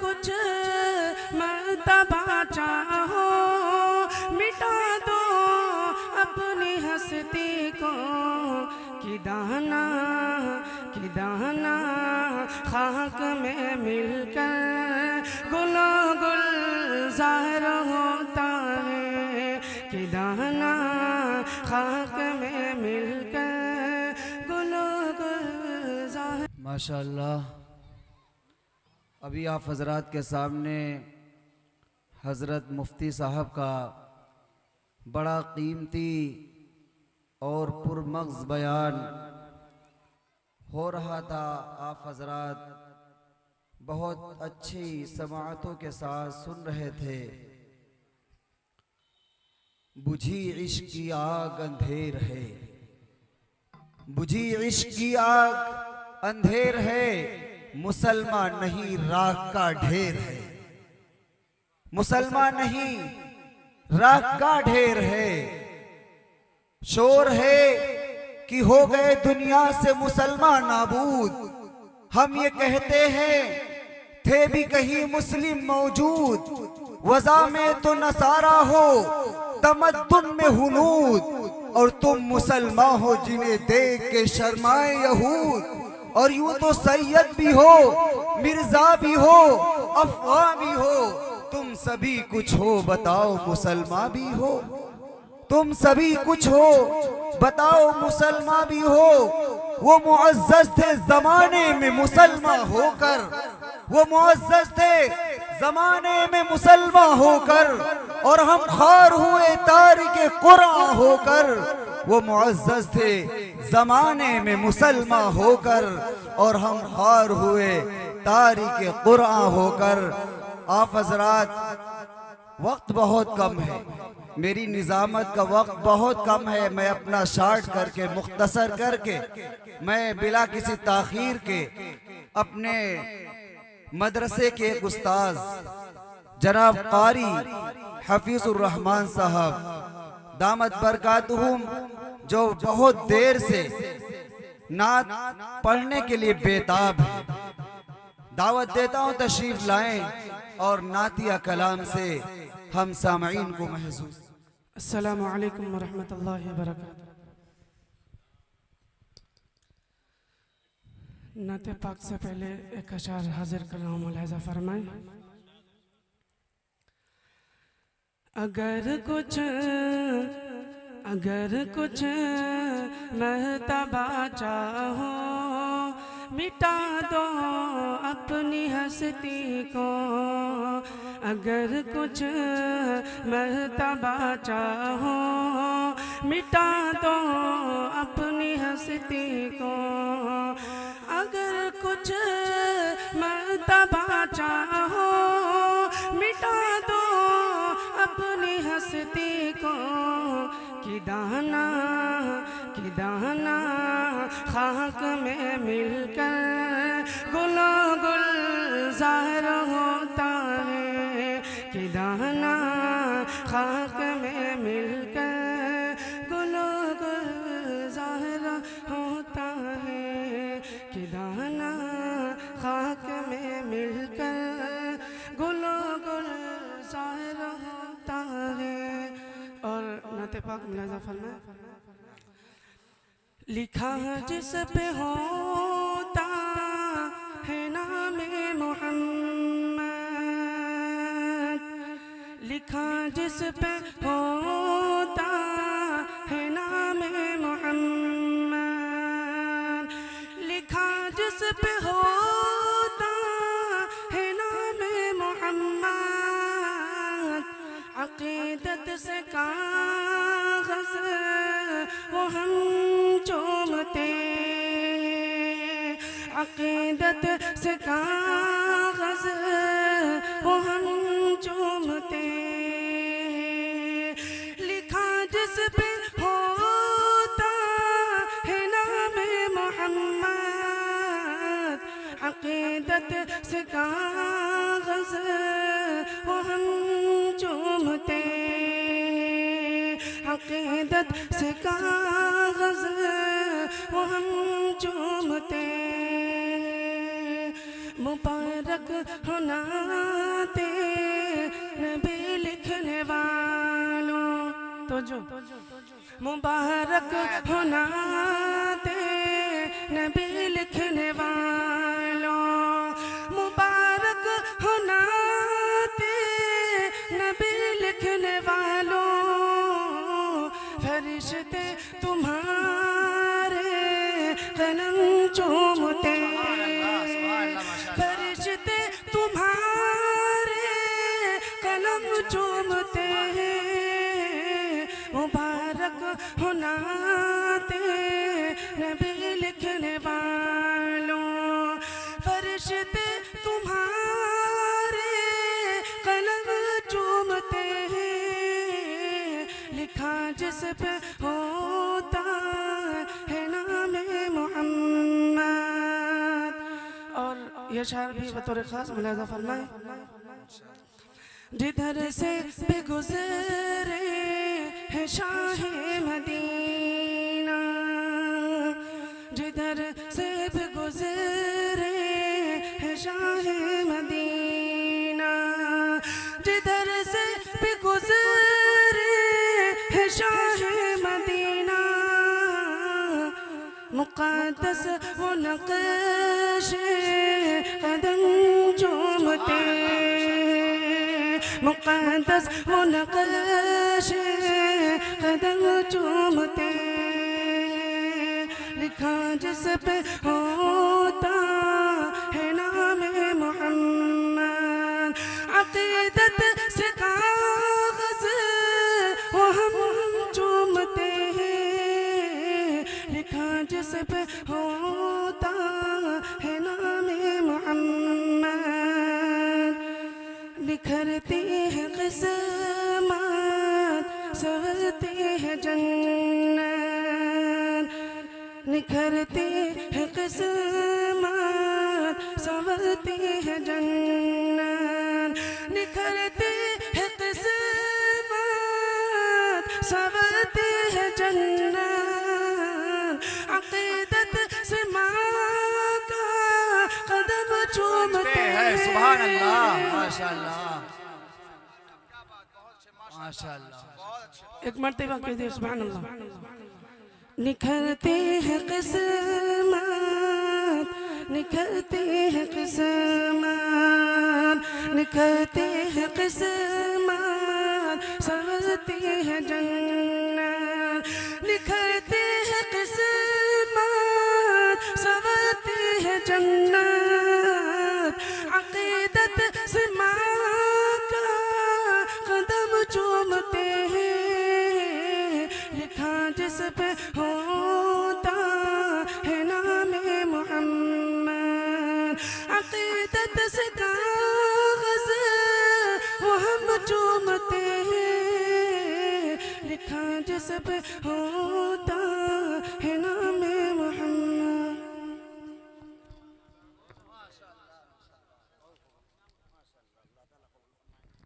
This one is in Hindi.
कुछ मर्तबा चाहो मिटा दो अपनी हस्ती को कि दाना खाक में मिलकर गुलो गुलजार होता है कि दाना खाक में मिलकर गुलो गुलजार। माशाअल्लाह। अभी आप हजरात के सामने हज़रत मुफ्ती साहब का बड़ा कीमती और पुरमग़्ज़ बयान हो रहा था। आप हजरात बहुत अच्छी समाअतों के साथ सुन रहे थे। बुझी इश्क की आग अंधेर है, बुझी इश्क की आग अंधेर है, मुसलमान नहीं राख का ढेर है, मुसलमान नहीं राख का ढेर है। शोर है कि हो गए दुनिया से मुसलमान नाबूद। हम ये कहते हैं थे भी कहीं मुस्लिम मौजूद, वज़ा में तो नसारा हो तमद्दुन में हुनूद, और तुम मुसलमान हो जिन्हें देख के शर्माए यहूद। और यूं तो सैयद भी हो, मिर्जा भी हो, अफ़गान भी हो, तुम सभी कुछ हो बताओ मुसलमान भी हो। तुम सभी कुछ हो बताओ मुसलमान भी हो। वो मुअज़्ज़ज़ थे ज़माने में मुसलमान होकर, वो मुअज़्ज़ज़ थे ज़माने में मुसलमान होकर, और हम खार हुए तारिके कुरान होकर। वो मुअज़्ज़ज़ थे ज़माने में मुसलमान होकर, और हम खार हुए तारिके कुरान होकर। आप हज़रात वक्त बहुत कम है, मेरी निज़ामत का वक्त बहुत कम है। मैं अपना शार्ट करके मुख्तसर करके मैं बिला किसी ताख़ीर के अपने मदरसे के एक उस्ताद जनाब कारी हफीज़ुर रहमान साहब दामत बरकातुहुम, जो बहुत देर से नात पढ़ने के लिए बेताब है, दावत देता हूँ तशरीफ लाएं और नातिया कलाम से हम सामईन को महसूस। अस्सलामु अलैकुम व रहमतुल्लाहि व बरकातहू। नाते पाक से पहले एक अशार हाजिर कर रहा हूँ, मुलाहिज़ा फरमाएं। अगर कुछ मर्तबा चाहो मिटा दो अपनी हस्ती को। अगर कुछ मर्तबा चाहो मिटा दो अपनी हस्ती को। अगर कुछ मर्तबा चाहो मिटा दो अपनी हस्ती को कि दाना खाक में मिलकर गुलो गुलजार होता है कि दाना खाक में मिलकर गुलो गुलजार होता है कि दाना खाक में मिलकर गुलो गुलजार होता है। और नाते पाक मुलाहिज़ा फरमाएं। लिखा जिस पे होता है नामे मोहम्मद, लिखा जिस पे होता है नामे मोहम्मद, लिखा जिस पे होता है नामे मोहम्मद, अक़ीदत से काग़ज़ वो हम चूमते, अक़ीदत से काग़ज़ वो हम चूमते। लिखा जिस पे होता है नामे मोहम्मद, अक़ीदत से काग़ज़ वो हम चूमते, अक़ीदत से काग़ज़ वो हम चूमते। मुबारक होना ते नबी लिखने वालों। तो जो मुबारक होना ते नबी लिखने वालों, मुबारक होना ते नबी लिखने वालों। फरिश्ते तुम्हारे कलम चूमते, फरिश्ते तुम्हारे कलम चूमते। मुबारक होना ते नबी लिखने वालों, फरिश्ते तुम्हारे कलम चूमते। लिखा जिस पे होता है नाम मोहम्मद। और ये शायर भी बतौर खास मुलाज़ा फरमाए। जिधर से भी गुजरे है शाहे मदीना, जिधर से भी गुजरे है शाहे मदीना, जिधर से भी गुजरे है शाहे मदीना। मुक़द्दस वो नक़्श कदम चूमते, मुक़द्दस वो नक़्श कदम चूमते। लिखा जिस पे होता है नाम मोहम्मद। अक़ीदत से काग़ज़ वो हम चूमते हैं। लिखा जिस पे होता है नाम मोहम्मद। बिखरती है किस्मत, सवरती है जन्नत। निखरती है किस्मत, सवरती है जन्नत। निखरती है किस्मत, सवरती है जन्नत। अक़ीदत से माँ का कदम चूमते हैं। सुभान अल्लाह, माशाअल्लाह, माशाअल्लाह। एक मर्तबा कह दे सुभान अल्लाह। निखरते हैं किस्मत, निखरते हैं किस्मत, निखरते हैं किस्मत, सवरती है जन्नत। निखरते हैं किस्मत, सवरती है जन्नत। अक़ीदत से माँ का कदम चूमते हैं। लिखा जिस पे होता है नाम मोहम्मद। अक़ीदत से काग़ज़ वो हम चूमते हैं। लिखा जिस पे होता